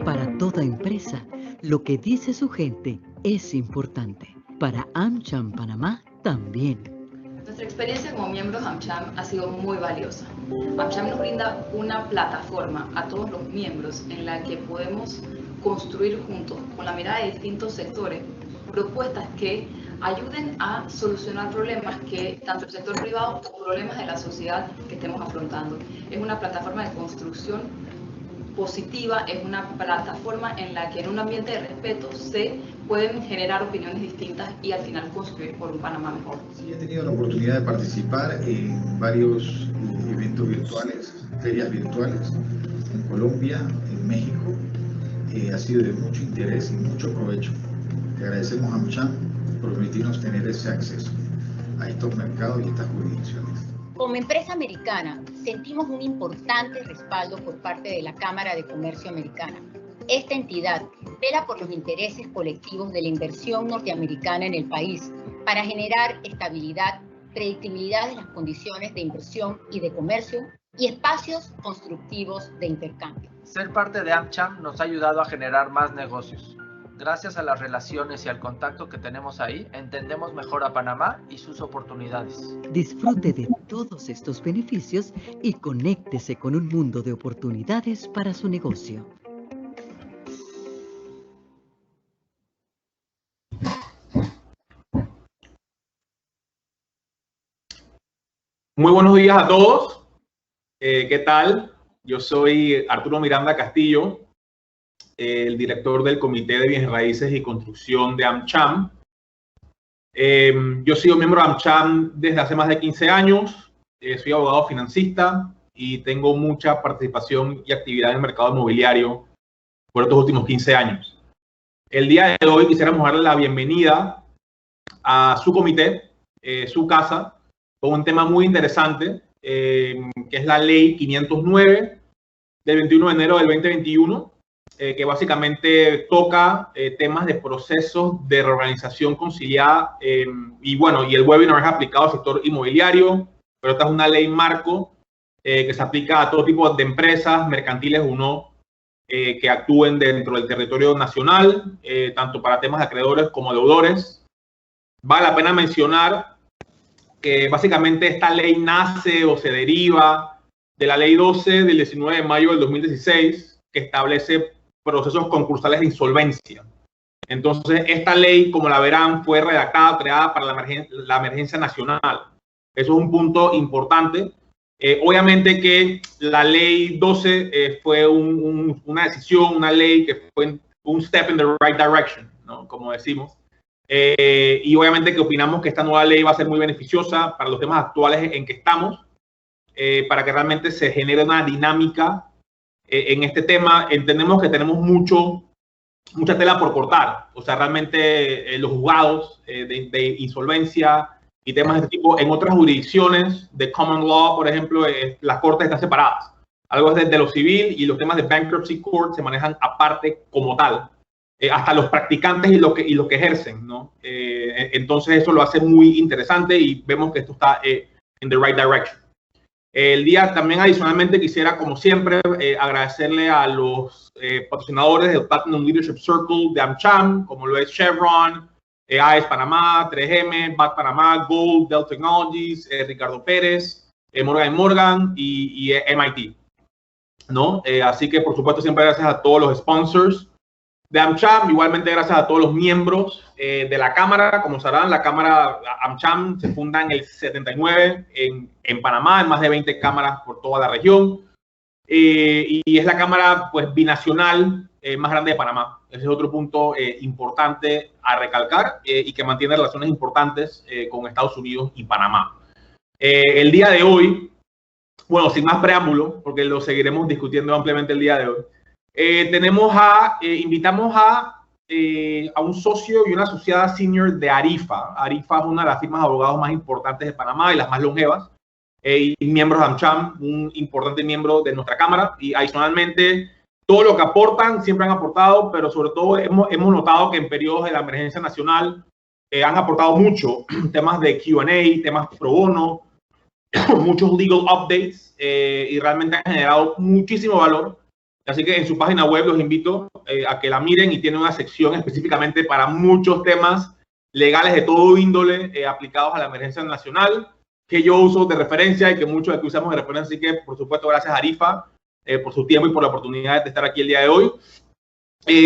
Para toda empresa, lo que dice su gente es importante. Para AmCham Panamá también. Nuestra experiencia como miembros de AmCham ha sido muy valiosa. AmCham nos brinda una plataforma a todos los miembros en la que podemos construir juntos, con la mirada de distintos sectores, propuestas que ayuden a solucionar problemas que tanto el sector privado como problemas de la sociedad que estemos afrontando. Es una plataforma de construcción positiva, es una plataforma en la que en un ambiente de respeto se pueden generar opiniones distintas y al final construir por un Panamá mejor. Sí, he tenido la oportunidad de participar en varios eventos virtuales, ferias virtuales, en Colombia, en México. Ha sido de mucho interés y mucho provecho. Le agradecemos a AmCham por permitirnos tener ese acceso a estos mercados y estas jurisdicciones. Como empresa americana, sentimos un importante respaldo por parte de la Cámara de Comercio Americana. Esta entidad vela por los intereses colectivos de la inversión norteamericana en el país para generar estabilidad, predictibilidad de las condiciones de inversión y de comercio y espacios constructivos de intercambio. Ser parte de AmCham nos ha ayudado a generar más negocios. Gracias a las relaciones y al contacto que tenemos ahí, entendemos mejor a Panamá y sus oportunidades. Disfrute de todos estos beneficios y conéctese con un mundo de oportunidades para su negocio. Muy buenos días a todos. ¿Qué tal? Yo soy Arturo Miranda Castillo, el director del Comité de Bienes Raíces y Construcción de AmCham. Yo he sido miembro de AmCham desde hace más de 15 años. Soy abogado financista y tengo mucha participación y actividad en el mercado inmobiliario por estos últimos 15 años. El día de hoy quisiéramos darle la bienvenida a su comité, su casa, con un tema muy interesante, que es la Ley 509 del 21 de enero del 2021, que básicamente toca temas de procesos de reorganización conciliada y el webinar es aplicado al sector inmobiliario, pero esta es una ley marco que se aplica a todo tipo de empresas, mercantiles o no, que actúen dentro del territorio nacional, tanto para temas de acreedores como deudores. Vale la pena mencionar que básicamente esta ley nace o se deriva de la Ley 12 del 19 de mayo del 2016, que establece procesos concursales de insolvencia. Entonces, esta ley, como la verán, fue redactada, creada para la emergencia nacional. Eso es un punto importante. Obviamente que la Ley 12 fue una decisión, una ley que fue un step in the right direction, ¿no? Como decimos. Y obviamente que opinamos que esta nueva ley va a ser muy beneficiosa para los temas actuales en que estamos, para que realmente se genere una dinámica en este tema. Entendemos que tenemos mucha tela por cortar. O sea, realmente los juzgados de insolvencia y temas de este tipo en otras jurisdicciones de common law, por ejemplo, las cortes están separadas. Algo es de lo civil y los temas de bankruptcy court se manejan aparte como tal. Hasta los practicantes y lo que ejercen, ¿no? Entonces eso lo hace muy interesante y vemos que esto está en the right direction. El día también adicionalmente quisiera, como siempre, agradecerle a los patrocinadores del Platinum Leadership Circle de AmCham, como lo es Chevron, AES Panamá, 3M, BAT Panamá, Gold, Dell Technologies, Ricardo Pérez, Morgan & Morgan y MIT, ¿no? Así que, por supuesto, siempre gracias a todos los sponsors de AmCham, igualmente gracias a todos los miembros de la Cámara. Como sabrán, la Cámara AmCham se funda en el 79 en Panamá, en más de 20 cámaras por toda la región. Y es la Cámara pues, binacional más grande de Panamá. Ese es otro punto importante a recalcar y que mantiene relaciones importantes con Estados Unidos y Panamá. El día de hoy, bueno, sin más preámbulo, porque lo seguiremos discutiendo ampliamente el día de hoy, invitamos a un socio y una asociada senior de Arifa. Arifa es una de las firmas de abogados más importantes de Panamá y las más longevas. Y miembros de AmCham, un importante miembro de nuestra Cámara. Y adicionalmente, todo lo que aportan, siempre han aportado, pero sobre todo hemos notado que en periodos de la emergencia nacional han aportado mucho. Temas de Q&A, temas pro bono, muchos legal updates y realmente han generado muchísimo valor Así que en su página web los invito a que la miren y tiene una sección específicamente para muchos temas legales de todo índole aplicados a la emergencia nacional, que yo uso de referencia y que muchos de aquí usamos de referencia. Así que, por supuesto, gracias a Arifa por su tiempo y por la oportunidad de estar aquí el día de hoy.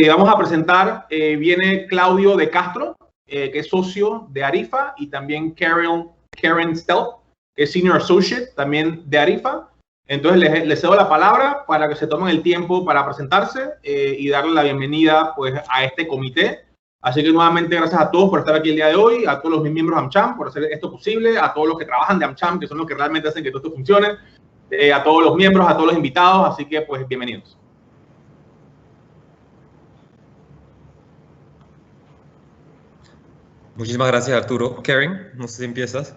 Vamos a presentar, viene Claudio de Castro, que es socio de Arifa, y también Karen Stealth, que es Senior Associate también de Arifa. Entonces les cedo la palabra para que se tomen el tiempo para presentarse y darle la bienvenida pues, a este comité. Así que nuevamente gracias a todos por estar aquí el día de hoy, a todos los miembros de AmCham por hacer esto posible, a todos los que trabajan de AmCham, que son los que realmente hacen que todo esto funcione, a todos los miembros, a todos los invitados. Así que pues bienvenidos. Muchísimas gracias, Arturo. Karen, no sé si empiezas.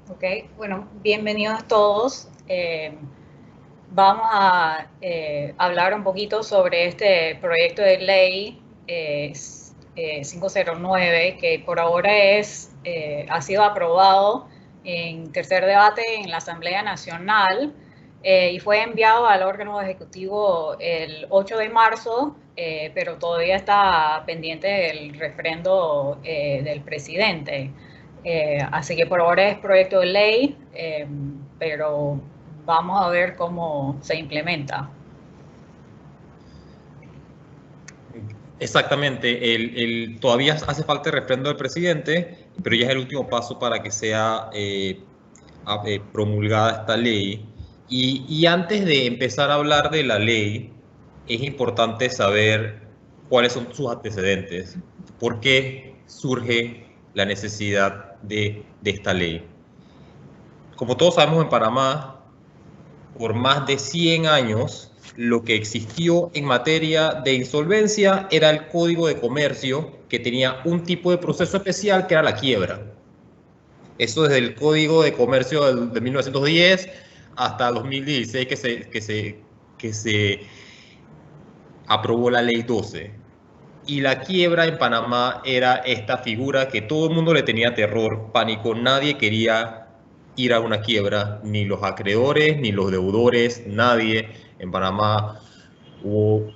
Ok, bueno, bienvenidos a todos. Vamos a hablar un poquito sobre este proyecto de ley 509, que por ahora ha sido aprobado en tercer debate en la Asamblea Nacional y fue enviado al órgano ejecutivo el 8 de marzo, pero todavía está pendiente del refrendo del presidente. Así que por ahora es proyecto de ley, pero vamos a ver cómo se implementa. Exactamente, todavía hace falta el refrendo del presidente, pero ya es el último paso para que sea promulgada esta ley. Y antes de empezar a hablar de la ley, es importante saber cuáles son sus antecedentes, por qué surge la necesidad de esta ley. Como todos sabemos, en Panamá, por más de 100 años, lo que existió en materia de insolvencia era el Código de Comercio, que tenía un tipo de proceso especial que era la quiebra. Eso desde el Código de Comercio de 1910 hasta 2016 que se aprobó la Ley 12. Y la quiebra en Panamá era esta figura que todo el mundo le tenía terror, pánico. Nadie quería ir a una quiebra, ni los acreedores, ni los deudores, nadie. En Panamá hubo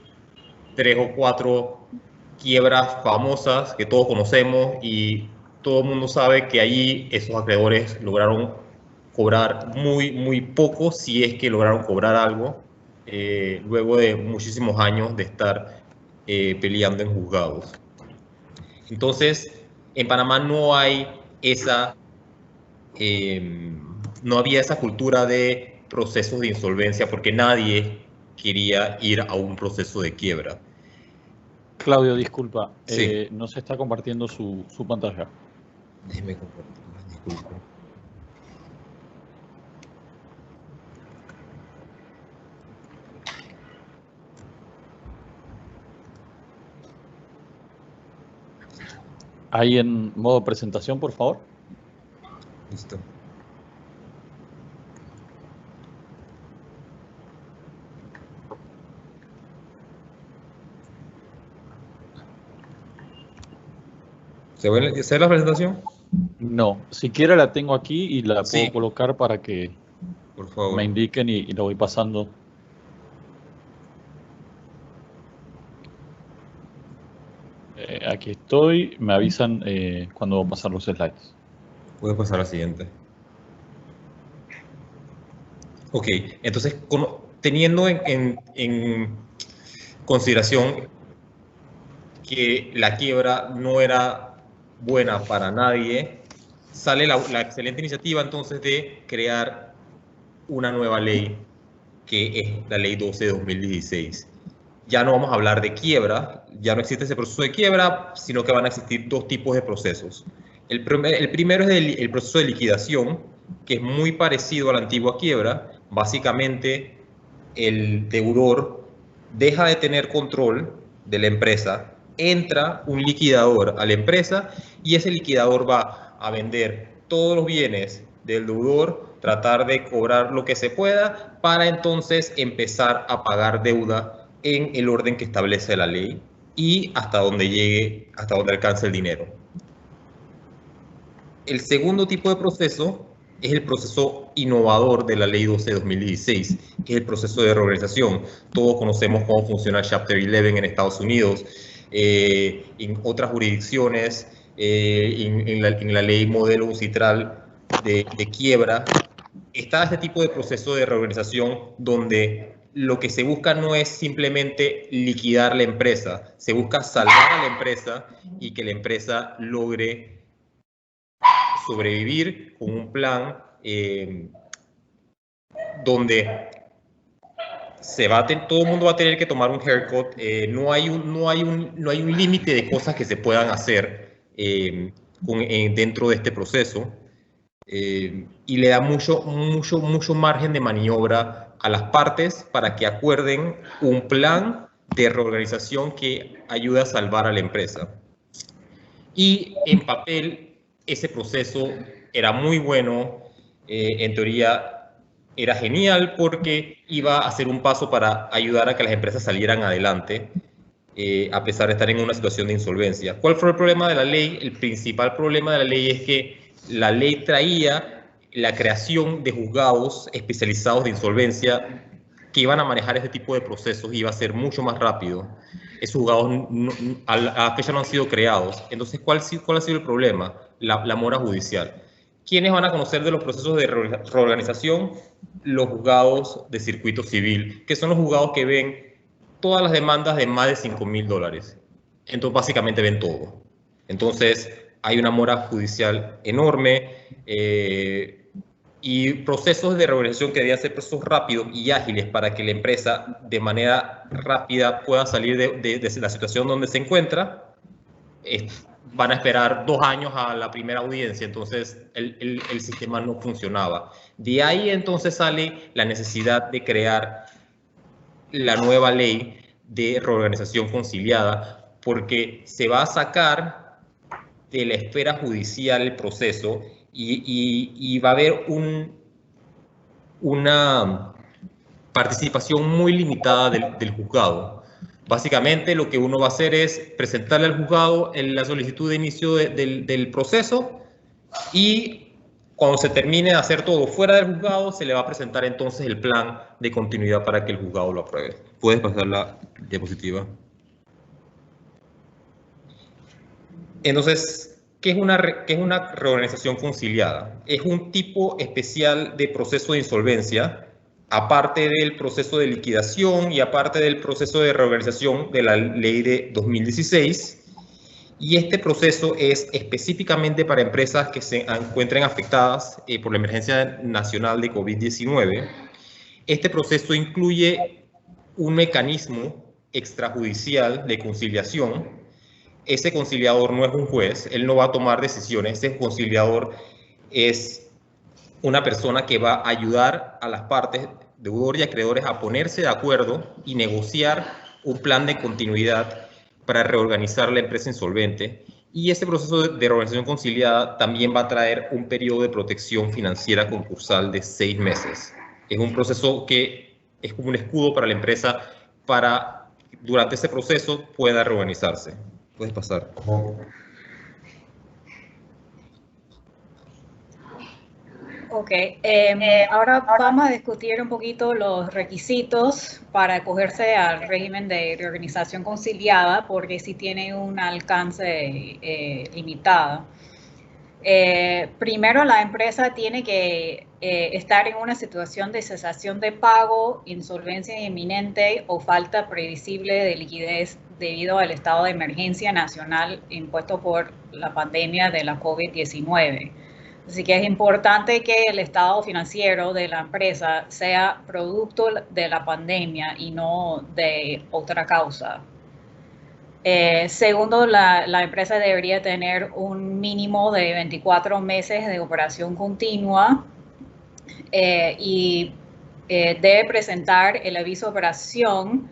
3 o 4 quiebras famosas que todos conocemos y todo el mundo sabe que allí esos acreedores lograron cobrar muy poco, si es que lograron cobrar algo, luego de muchísimos años de estar peleando en juzgados. Entonces, en Panamá no hay no había esa cultura de procesos de insolvencia porque nadie quería ir a un proceso de quiebra. Claudio, disculpa, sí. No se está compartiendo su pantalla. Déjeme compartir, disculpe. Ahí en modo presentación, por favor. Listo. ¿Se ve la presentación? No, siquiera la tengo aquí y la Sí. puedo colocar para que Por favor. me indiquen y lo voy pasando. Aquí estoy, me avisan cuando van a pasar los slides. Puede pasar a la siguiente. Ok, entonces teniendo en consideración que la quiebra no era buena para nadie, sale la excelente iniciativa entonces de crear una nueva ley, que es la Ley 12 de 2016. Ya no vamos a hablar de quiebra, ya no existe ese proceso de quiebra, sino que van a existir 2 tipos de procesos. El primero es el proceso de liquidación, que es muy parecido a la antigua quiebra. Básicamente, el deudor deja de tener control de la empresa, entra un liquidador a la empresa y ese liquidador va a vender todos los bienes del deudor, tratar de cobrar lo que se pueda para entonces empezar a pagar deuda en el orden que establece la ley y hasta donde llegue, hasta donde alcance el dinero. El segundo tipo de proceso es el proceso innovador de la Ley 12 de 2016, que es el proceso de reorganización. Todos conocemos cómo funciona el Chapter 11 en Estados Unidos, en otras jurisdicciones, en la ley modelo UCITRAL de quiebra. Está este tipo de proceso de reorganización donde lo que se busca no es simplemente liquidar la empresa, se busca salvar a la empresa y que la empresa logre sobrevivir con un plan donde todo el mundo va a tener que tomar un haircut. No hay un límite de cosas que se puedan hacer dentro de este proceso, y le da mucho margen de maniobra a las partes para que acuerden un plan de reorganización que ayude a salvar a la empresa. Y en papel, ese proceso era muy bueno, en teoría era genial porque iba a ser un paso para ayudar a que las empresas salieran adelante, a pesar de estar en una situación de insolvencia. ¿Cuál fue el problema de la ley? El principal problema de la ley es que la ley traía la creación de juzgados especializados de insolvencia que iban a manejar este tipo de procesos y iba a ser mucho más rápido. Esos juzgados a la fecha no han sido creados. Entonces, ¿cuál ha sido el problema? La mora judicial. ¿Quiénes van a conocer de los procesos de reorganización? Los juzgados de circuito civil, que son los juzgados que ven todas las demandas de más de $5.000. Entonces, básicamente ven todo. Entonces, hay una mora judicial enorme, y procesos de reorganización que debían ser procesos rápidos y ágiles para que la empresa de manera rápida pueda salir de la situación donde se encuentra. Van a esperar 2 años a la primera audiencia, entonces el sistema no funcionaba. De ahí entonces sale la necesidad de crear la nueva ley de reorganización conciliada, porque se va a sacar de la esfera judicial el proceso y va a haber una participación muy limitada del juzgado. Básicamente lo que uno va a hacer es presentarle al juzgado la solicitud de inicio del proceso, y cuando se termine de hacer todo fuera del juzgado, se le va a presentar entonces el plan de continuidad para que el juzgado lo apruebe. ¿Puedes pasar la diapositiva? Entonces, ¿qué es una reorganización conciliada? Es un tipo especial de proceso de insolvencia, aparte del proceso de liquidación y aparte del proceso de reorganización de la ley de 2016. Y este proceso es específicamente para empresas que se encuentren afectadas por la emergencia nacional de COVID-19. Este proceso incluye un mecanismo extrajudicial de conciliación. Ese conciliador no es un juez, él no va a tomar decisiones. Ese conciliador es una persona que va a ayudar a las partes, deudor y acreedores, a ponerse de acuerdo y negociar un plan de continuidad para reorganizar la empresa insolvente. Y este proceso de reorganización conciliada también va a traer un periodo de protección financiera concursal de 6 meses. Es un proceso que es como un escudo para la empresa para, durante ese proceso, pueda reorganizarse. Puedes pasar. Ok, ahora vamos a discutir un poquito los requisitos para acogerse al régimen de reorganización conciliada, porque sí tiene un alcance limitado. Primero, la empresa tiene que estar en una situación de cesación de pago, insolvencia inminente o falta previsible de liquidez debido al estado de emergencia nacional impuesto por la pandemia de la COVID-19. Así que es importante que el estado financiero de la empresa sea producto de la pandemia y no de otra causa. Segundo, la empresa debería tener un mínimo de 24 meses de operación continua y debe presentar el aviso de operación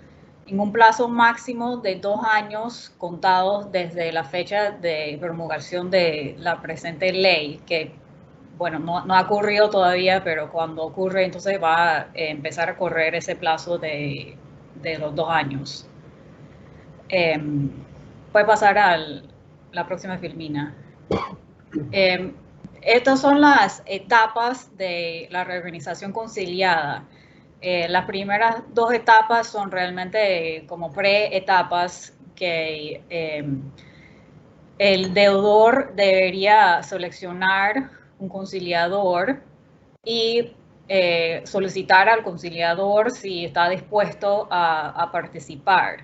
en un plazo máximo de 2 años contados desde la fecha de promulgación de la presente ley, que bueno, no ha ocurrido todavía, pero cuando ocurre entonces va a empezar a correr ese plazo de los 2 años. Puede pasar a la próxima filmina. Estas son las etapas de la reorganización conciliada. Las primeras 2 etapas son realmente como pre-etapas que el deudor debería seleccionar un conciliador y solicitar al conciliador si está dispuesto a participar.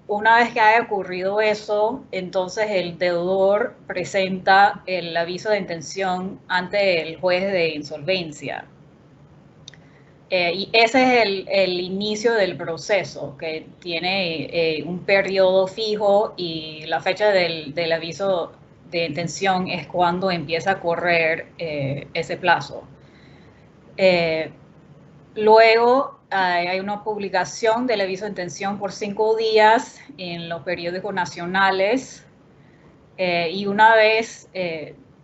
Una vez que haya ocurrido eso, entonces el deudor presenta el aviso de intención ante el juez de insolvencia. Y ese es el inicio del proceso, que tiene un periodo fijo y la fecha del aviso de intención es cuando empieza a correr ese plazo. Luego hay una publicación del aviso de intención por 5 días en los periódicos nacionales y una vez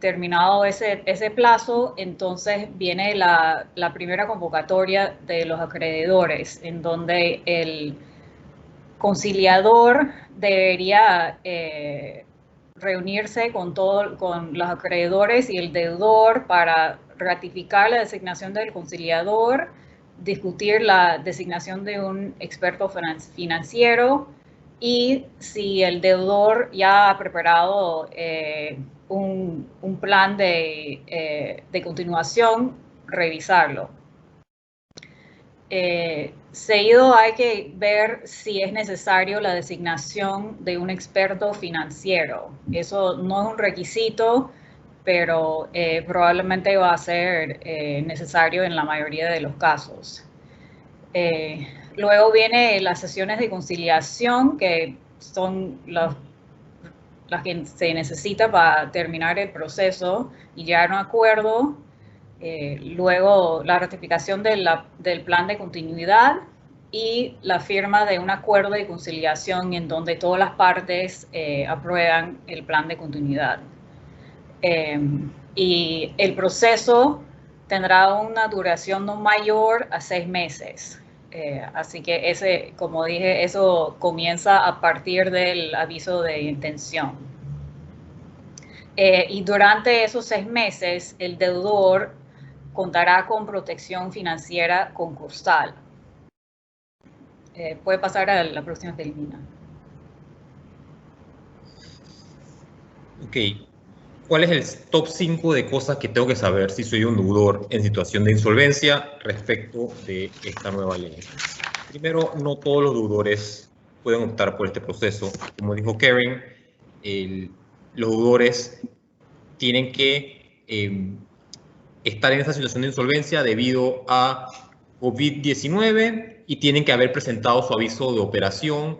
terminado ese plazo, entonces viene la primera convocatoria de los acreedores, en donde el conciliador debería reunirse con los acreedores y el deudor para ratificar la designación del conciliador, discutir la designación de un experto financiero y si el deudor ya ha preparado un plan de continuación, revisarlo. Seguido hay que ver si es necesario la designación de un experto financiero. Eso no es un requisito, pero probablemente va a ser necesario en la mayoría de los casos. Luego vienen las sesiones de conciliación, que son las que se necesita para terminar el proceso y llegar a un acuerdo. Luego la ratificación del plan de continuidad y la firma de un acuerdo de conciliación en donde todas las partes aprueban el plan de continuidad. Y el proceso tendrá una duración no mayor a 6 meses. Así que como dije, eso comienza a partir del aviso de intención. Y durante esos 6 meses, el deudor contará con protección financiera concursal. Puede pasar a la próxima, Felina. Ok. ¿Cuál es el top 5 de cosas que tengo que saber si soy un deudor en situación de insolvencia respecto de esta nueva ley? Primero, no todos los deudores pueden optar por este proceso. Como dijo Karen, los deudores tienen que estar en esa situación de insolvencia debido a COVID-19 y tienen que haber presentado su aviso de operación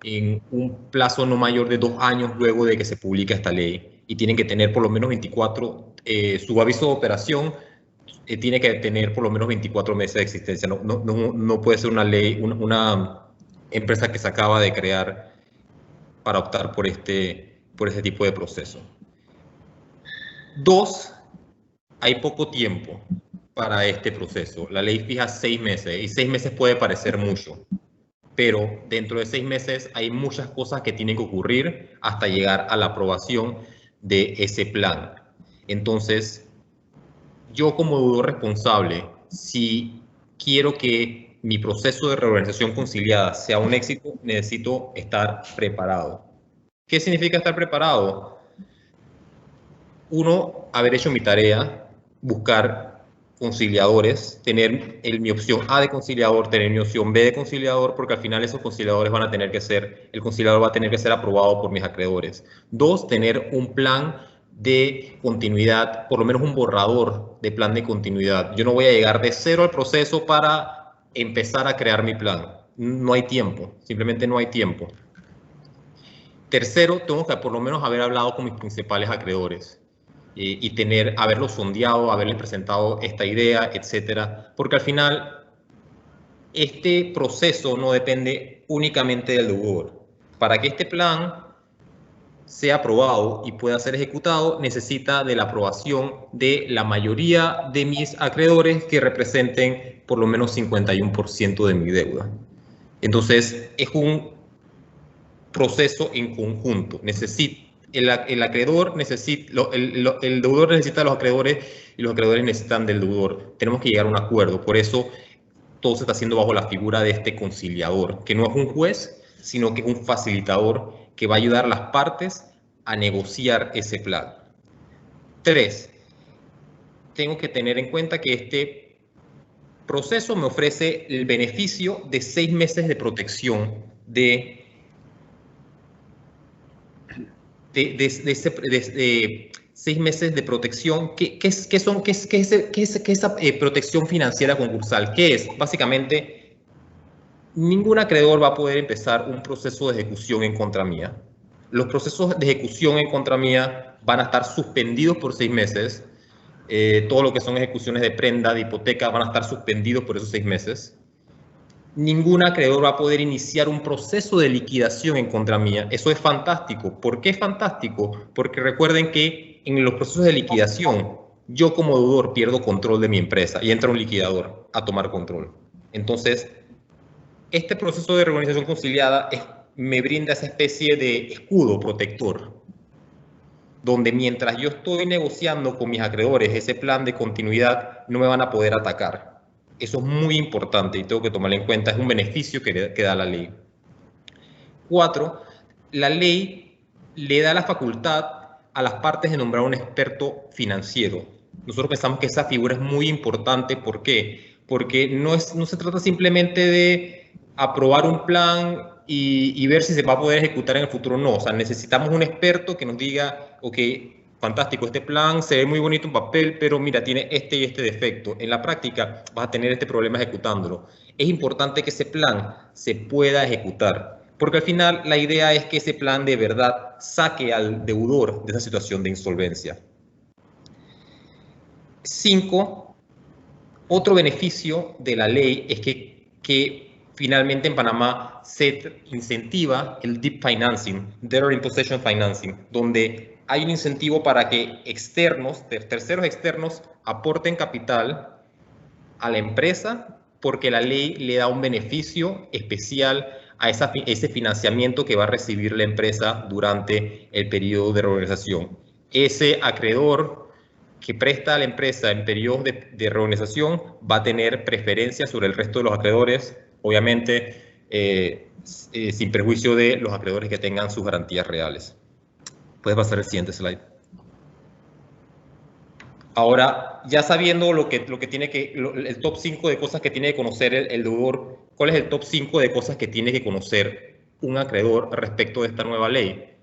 en un plazo no mayor de 2 años luego de que se publique esta ley. Y tienen que tener por lo menos 24, su aviso de operación tiene que tener por lo menos 24 meses de existencia. No puede ser una ley, una empresa que se acaba de crear para optar por este tipo de proceso. 2, hay poco tiempo para este proceso. La ley fija 6 meses y 6 meses puede parecer mucho, pero dentro de 6 meses hay muchas cosas que tienen que ocurrir hasta llegar a la aprobación de ese plan. Entonces, yo como deudor responsable, si quiero que mi proceso de reorganización conciliada sea un éxito, necesito estar preparado. ¿Qué significa estar preparado? 1, haber hecho mi tarea, buscar conciliadores, tener mi opción A de conciliador, tener mi opción B de conciliador, porque al final esos conciliadores van a tener que ser, el conciliador va a tener que ser aprobado por mis acreedores. 2, tener un plan de continuidad, por lo menos un borrador de plan de continuidad. Yo no voy a llegar de cero al proceso para empezar a crear mi plan. No hay tiempo, simplemente no hay tiempo. Tercero, tengo que por lo menos haber hablado con mis principales acreedores y haberlos sondeado, haberles presentado esta idea, etcétera, porque al final este proceso no depende únicamente del deudor. Para que este plan sea aprobado y pueda ser ejecutado, necesita de la aprobación de la mayoría de mis acreedores que representen por lo menos 51% de mi deuda. Entonces, es un proceso en conjunto. el acreedor necesita, el deudor necesita a los acreedores y los acreedores necesitan del deudor. Tenemos que llegar a un acuerdo. Por eso todo se está haciendo bajo la figura de este conciliador, que no es un juez, sino que es un facilitador que va a ayudar a las partes a negociar ese plan. 3. Tengo que tener en cuenta que este proceso me ofrece el beneficio de 6 meses de protección de 6 meses de protección. ¿Qué es esa protección financiera concursal? ¿Qué es? Básicamente, ningún acreedor va a poder empezar un proceso de ejecución en contra mía. Los procesos de ejecución en contra mía van a estar suspendidos por 6 meses. Todo lo que son ejecuciones de prenda, de hipoteca, van a estar suspendidos por esos 6 meses. Ningún acreedor va a poder iniciar un proceso de liquidación en contra mía. Eso es fantástico. ¿Por qué es fantástico? Porque recuerden que en los procesos de liquidación, yo como deudor pierdo control de mi empresa y entra un liquidador a tomar control. Entonces, este proceso de reorganización conciliada me brinda esa especie de escudo protector, donde mientras yo estoy negociando con mis acreedores ese plan de continuidad, no me van a poder atacar. Eso es muy importante y tengo que tomarlo en cuenta. Es un beneficio que da la ley. 4. La ley le da la facultad a las partes de nombrar un experto financiero. Nosotros pensamos que esa figura es muy importante. ¿Por qué? Porque no se trata simplemente de aprobar un plan y ver si se va a poder ejecutar en el futuro. No, o sea, necesitamos un experto que nos diga, ok, fantástico, este plan se ve muy bonito en papel, pero mira, tiene este y este defecto. En la práctica vas a tener este problema ejecutándolo. Es importante que ese plan se pueda ejecutar, porque al final la idea es que ese plan de verdad saque al deudor de esa situación de insolvencia. 5. Otro beneficio de la ley es que finalmente en Panamá se incentiva el deep financing, debtor in possession financing, donde hay un incentivo para que terceros externos, aporten capital a la empresa porque la ley le da un beneficio especial a ese financiamiento que va a recibir la empresa durante el periodo de reorganización. Ese acreedor que presta a la empresa en periodos de reorganización va a tener preferencia sobre el resto de los acreedores, obviamente sin perjuicio de los acreedores que tengan sus garantías reales. Puedes pasar el siguiente slide. Ahora, ya sabiendo el top 5 de cosas que tiene que conocer el deudor, ¿cuál es el top 5 de cosas que tiene que conocer un acreedor respecto de esta nueva ley?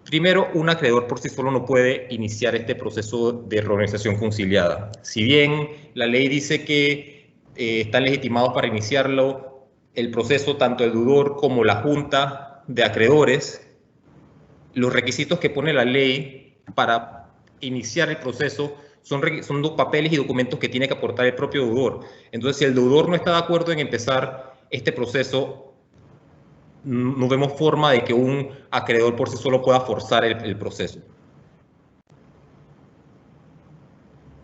Primero, un acreedor por sí solo no puede iniciar este proceso de reorganización conciliada. Si bien la ley dice que están legitimados para iniciarlo, el proceso, tanto el deudor como la junta de acreedores, los requisitos que pone la ley para iniciar el proceso son dos papeles y documentos que tiene que aportar el propio deudor. Entonces, si el deudor no está de acuerdo en empezar este proceso, no vemos forma de que un acreedor por sí solo pueda forzar el proceso.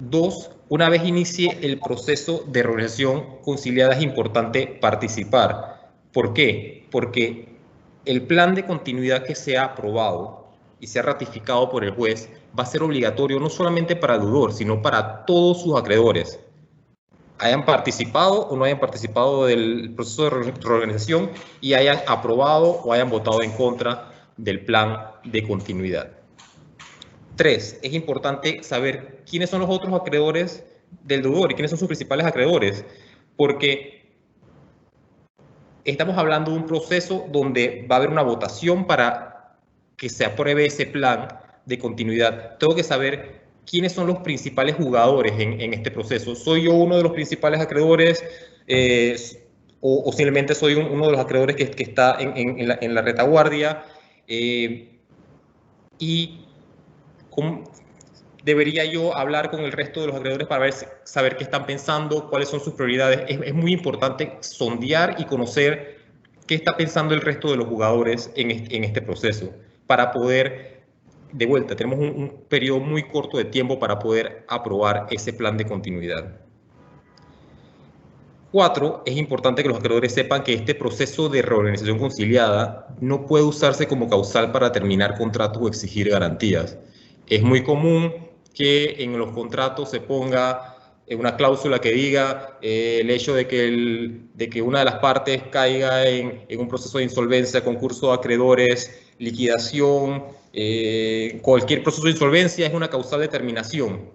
2. Una vez inicie el proceso de reorganización conciliada es importante participar. ¿Por qué? Porque el plan de continuidad que sea aprobado y sea ratificado por el juez va a ser obligatorio no solamente para el deudor, sino para todos sus acreedores, hayan participado o no hayan participado del proceso de reorganización y hayan aprobado o hayan votado en contra del plan de continuidad. 3. Es importante saber quiénes son los otros acreedores del deudor y quiénes son sus principales acreedores, porque estamos hablando de un proceso donde va a haber una votación para que se apruebe ese plan de continuidad. Tengo que saber quiénes son los principales jugadores en este proceso. ¿Soy yo uno de los principales acreedores o simplemente soy uno de los acreedores que está en la retaguardia? Y debería yo hablar con el resto de los acreedores para saber qué están pensando, cuáles son sus prioridades. Es muy importante sondear y conocer qué está pensando el resto de los jugadores en este proceso para poder, de vuelta, tenemos un periodo muy corto de tiempo para poder aprobar ese plan de continuidad. 4, es importante que los acreedores sepan que este proceso de reorganización conciliada no puede usarse como causal para terminar contratos o exigir garantías. Es muy común que en los contratos se ponga una cláusula que diga el hecho de que una de las partes caiga en un proceso de insolvencia, concurso de acreedores, liquidación, cualquier proceso de insolvencia es una causal de terminación.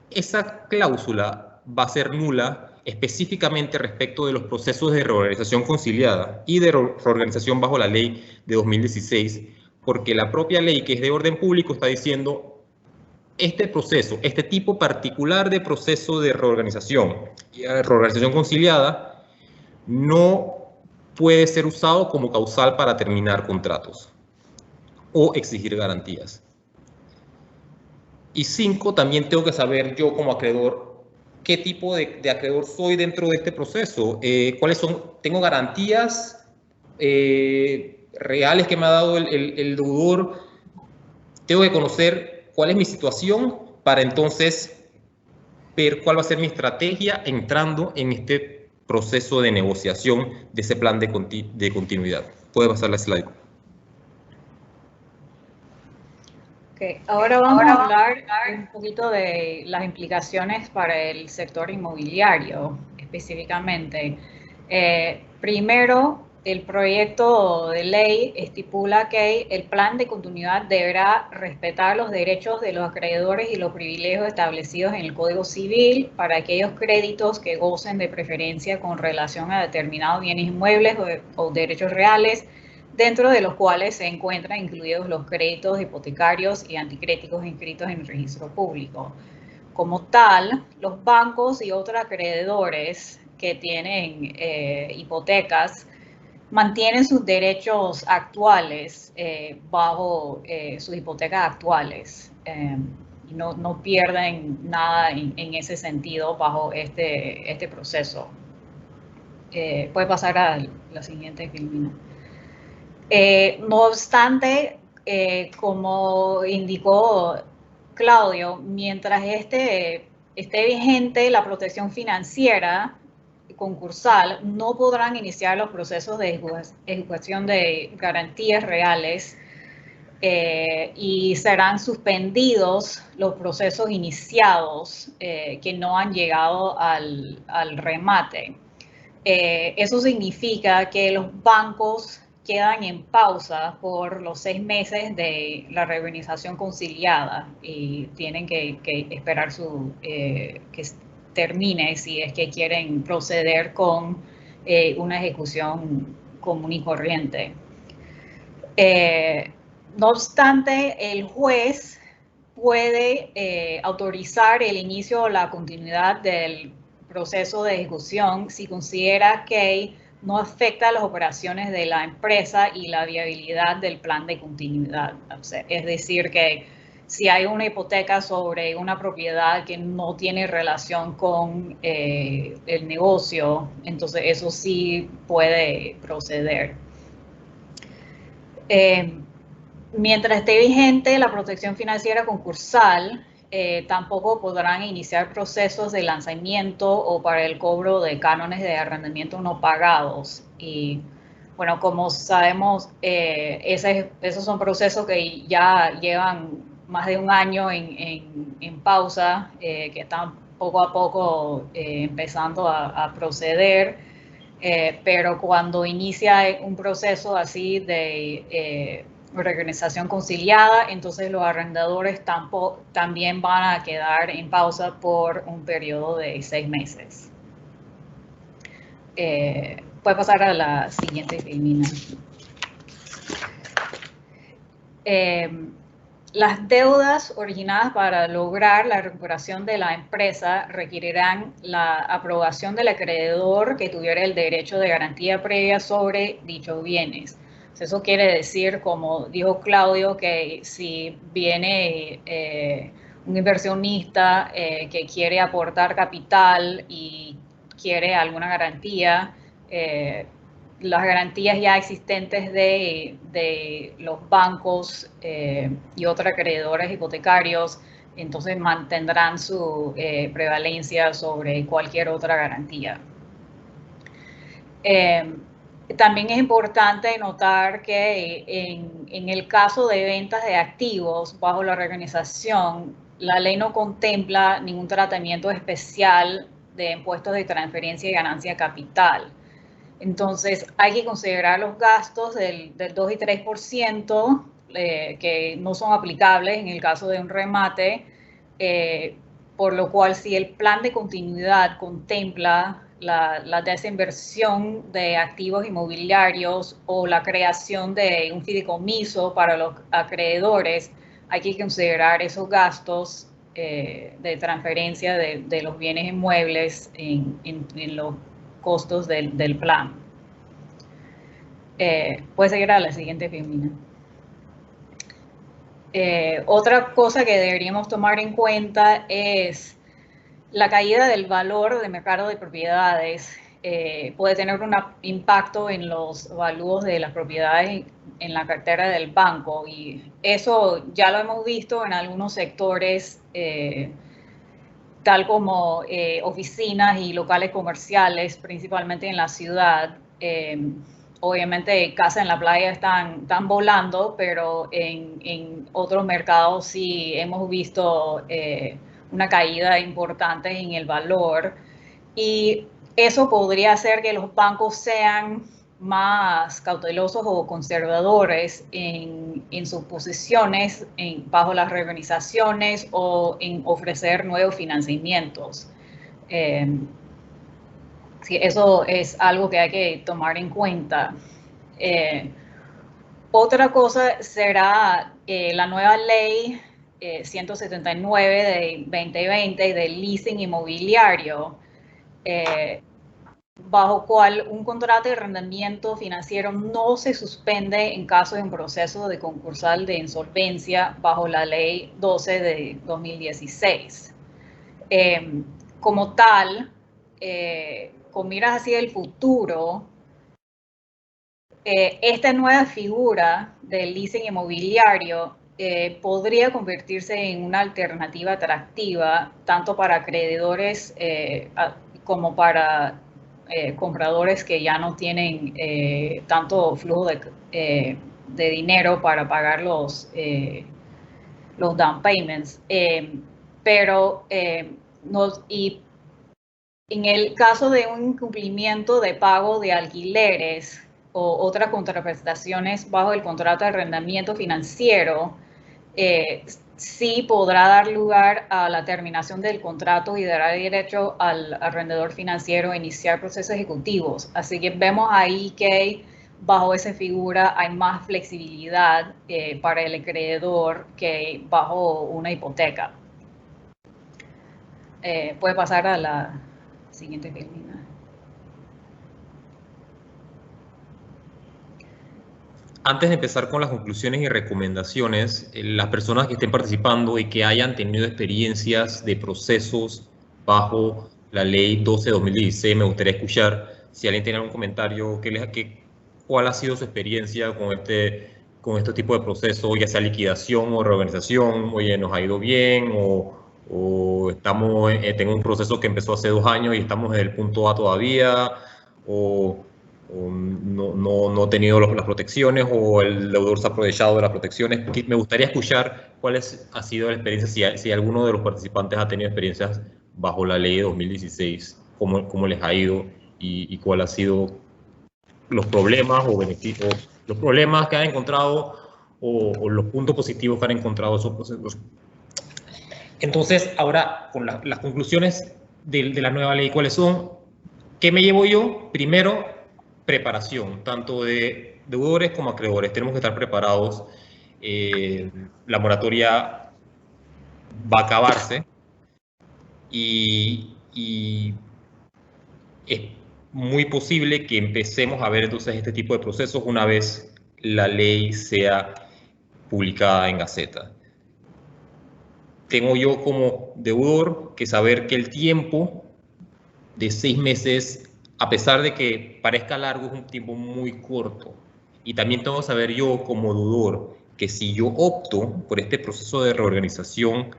Esa cláusula va a ser nula específicamente respecto de los procesos de reorganización conciliada y de reorganización bajo la ley de 2016, porque la propia ley, que es de orden público, está diciendo este proceso, este tipo particular de proceso de reorganización conciliada, no puede ser usado como causal para terminar contratos o exigir garantías. Y 5, también tengo que saber yo como acreedor qué tipo de acreedor soy dentro de este proceso. ¿Cuáles son? ¿Tengo garantías reales que me ha dado el deudor? Tengo que conocer cuál es mi situación para entonces ver cuál va a ser mi estrategia entrando en este proceso de negociación de ese plan de continuidad. Puede pasar la slide. Ahora vamos a hablar un poquito de las implicaciones para el sector inmobiliario específicamente. Primero, el proyecto de ley estipula que el plan de continuidad deberá respetar los derechos de los acreedores y los privilegios establecidos en el Código Civil para aquellos créditos que gocen de preferencia con relación a determinados bienes inmuebles o derechos reales, dentro de los cuales se encuentran incluidos los créditos hipotecarios y anticréticos inscritos en el registro público. Como tal, los bancos y otros acreedores que tienen hipotecas mantienen sus derechos actuales bajo sus hipotecas actuales y no pierden nada en ese sentido bajo este proceso. Puede pasar a la siguiente, Filomena. No obstante, como indicó Claudio, mientras esté vigente la protección financiera concursal, no podrán iniciar los procesos de ejecución de garantías reales y serán suspendidos los procesos iniciados que no han llegado al remate. Eso significa que los bancos quedan en pausa por los 6 meses de la reorganización conciliada y tienen que esperar que termine si es que quieren proceder con una ejecución común y corriente. No obstante, el juez puede autorizar el inicio o la continuidad del proceso de ejecución si considera que no afecta las operaciones de la empresa y la viabilidad del plan de continuidad. Es decir, que si hay una hipoteca sobre una propiedad que no tiene relación con el negocio, entonces eso sí puede proceder. Mientras esté vigente la protección financiera concursal, tampoco podrán iniciar procesos de lanzamiento o para el cobro de cánones de arrendamiento no pagados. Y bueno, como sabemos, esos son procesos que ya llevan más de un año en pausa, que están poco a poco empezando a proceder, pero cuando inicia un proceso así de reorganización conciliada, entonces los arrendadores también van a quedar en pausa por un periodo de 6 meses. Puede pasar a la siguiente, Filomena. Las deudas originadas para lograr la recuperación de la empresa requerirán la aprobación del acreedor que tuviera el derecho de garantía previa sobre dichos bienes. Eso quiere decir, como dijo Claudio, que si viene un inversionista que quiere aportar capital y quiere alguna garantía, las garantías ya existentes de los bancos y otros acreedores hipotecarios entonces mantendrán su prevalencia sobre cualquier otra garantía. También es importante notar que en el caso de ventas de activos bajo la reorganización, la ley no contempla ningún tratamiento especial de impuestos de transferencia y ganancia de capital. Entonces, hay que considerar los gastos del 2 y 3% que no son aplicables en el caso de un remate, por lo cual si el plan de continuidad contempla la desinversión de activos inmobiliarios o la creación de un fideicomiso para los acreedores, hay que considerar esos gastos de transferencia de los bienes inmuebles en los costos del plan. Puedes seguir a la siguiente, Firmina. Otra cosa que deberíamos tomar en cuenta es la caída del valor de mercado de propiedades. Puede tener un impacto en los valúos de las propiedades en la cartera del banco, y eso ya lo hemos visto en algunos sectores, tal como oficinas y locales comerciales, principalmente en la ciudad. Obviamente casas en la playa están volando, pero en otros mercados sí hemos visto una caída importante en el valor, y eso podría hacer que los bancos sean más cautelosos o conservadores en sus posiciones bajo las reorganizaciones o en ofrecer nuevos financiamientos. Sí, eso es algo que hay que tomar en cuenta. Otra cosa será la nueva ley 179 de 2020 del leasing inmobiliario, bajo cual un contrato de arrendamiento financiero no se suspende en caso de un proceso de concursal de insolvencia bajo la ley 12 de 2016. Como tal, con miras hacia el futuro, esta nueva figura del leasing inmobiliario podría convertirse en una alternativa atractiva tanto para acreedores como para compradores que ya no tienen tanto flujo de dinero para pagar los down payments. En el caso de un incumplimiento de pago de alquileres o otras contraprestaciones bajo el contrato de arrendamiento financiero, sí podrá dar lugar a la terminación del contrato y dará derecho al arrendador financiero a iniciar procesos ejecutivos. Así que vemos ahí que bajo esa figura hay más flexibilidad para el acreedor que bajo una hipoteca. Puede pasar a la siguiente página. Antes de empezar con las conclusiones y recomendaciones, las personas que estén participando y que hayan tenido experiencias de procesos bajo la ley 12/2016, me gustaría escuchar si alguien tiene algún comentario, cuál ha sido su experiencia con este tipo de procesos, ya sea liquidación o reorganización. Oye, nos ha ido bien, o estamos tengo un proceso que empezó hace 2 años y estamos en el punto A todavía, o no he tenido las protecciones, o el deudor se ha aprovechado de las protecciones. Me gustaría escuchar cuál ha sido la experiencia, si alguno de los participantes ha tenido experiencias bajo la ley de 2016, cómo les ha ido y cuál ha sido los problemas o beneficios, los problemas que han encontrado o los puntos positivos que han encontrado esos procesos. Entonces, ahora con las conclusiones de la nueva ley, ¿cuáles son? ¿Qué me llevo yo? Primero, preparación, tanto de deudores como acreedores. Tenemos que estar preparados. La moratoria va a acabarse y es muy posible que empecemos a ver entonces este tipo de procesos una vez la ley sea publicada en Gaceta. Tengo yo como deudor que saber que el tiempo de 6 meses, a pesar de que parezca largo, es un tiempo muy corto. Y también tengo que saber yo como deudor que si yo opto por este proceso de reorganización,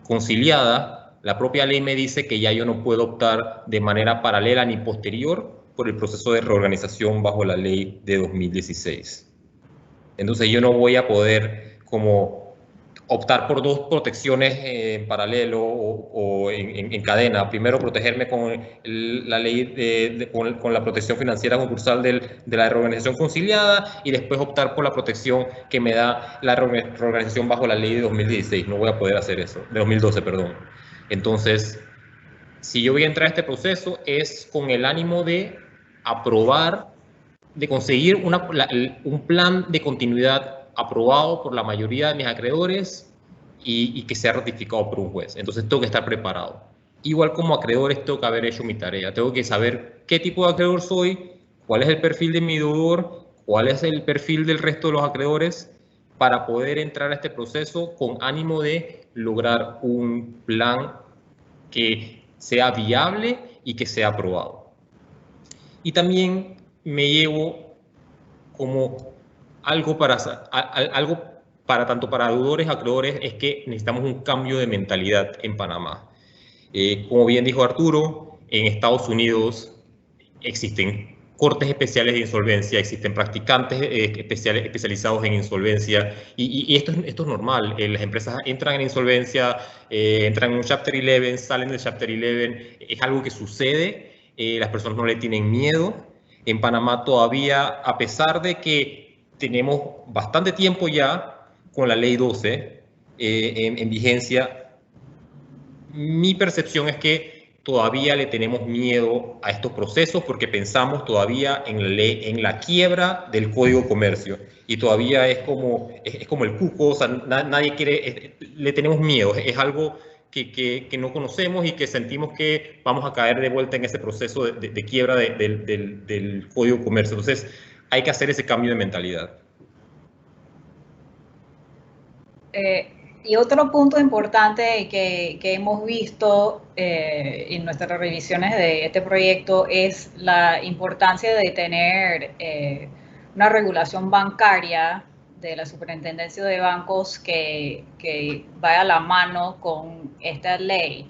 conciliada, la propia ley me dice que ya yo no puedo optar de manera paralela ni posterior por el proceso de reorganización bajo la ley de 2016. Entonces yo no voy a poder como optar por dos protecciones en paralelo o en cadena. Primero protegerme con la ley, con la protección financiera concursal de la reorganización conciliada y después optar por la protección que me da la reorganización bajo la ley de 2016. No voy a poder hacer eso, de 2012, perdón. Entonces, si yo voy a entrar a este proceso es con el ánimo de aprobar, de conseguir un plan de continuidad aprobado por la mayoría de mis acreedores y que sea ratificado por un juez. Entonces tengo que estar preparado. Igual como acreedores tengo que haber hecho mi tarea. Tengo que saber qué tipo de acreedor soy, cuál es el perfil de mi deudor, cuál es el perfil del resto de los acreedores para poder entrar a este proceso con ánimo de lograr un plan que sea viable y que sea aprobado. Y también me llevo como algo para tanto para deudores, acreedores, es que necesitamos un cambio de mentalidad en Panamá. Como bien dijo Arturo, en Estados Unidos existen cortes especiales de insolvencia, existen practicantes especializados en insolvencia y esto es normal. Las empresas entran en insolvencia, entran en un Chapter 11, salen del Chapter 11, es algo que sucede, las personas no le tienen miedo. En Panamá todavía, a pesar de que tenemos bastante tiempo ya con la ley 12 en vigencia, mi percepción es que todavía le tenemos miedo a estos procesos porque pensamos todavía en la quiebra del Código de Comercio y todavía es como el cuco, o sea, nadie quiere, le tenemos miedo, es algo que no conocemos y que sentimos que vamos a caer de vuelta en ese proceso de quiebra del Código de Comercio. Entonces hay que hacer ese cambio de mentalidad. Y otro punto importante que hemos visto en nuestras revisiones de este proyecto es la importancia de tener una regulación bancaria de la Superintendencia de Bancos que vaya a la mano con esta ley,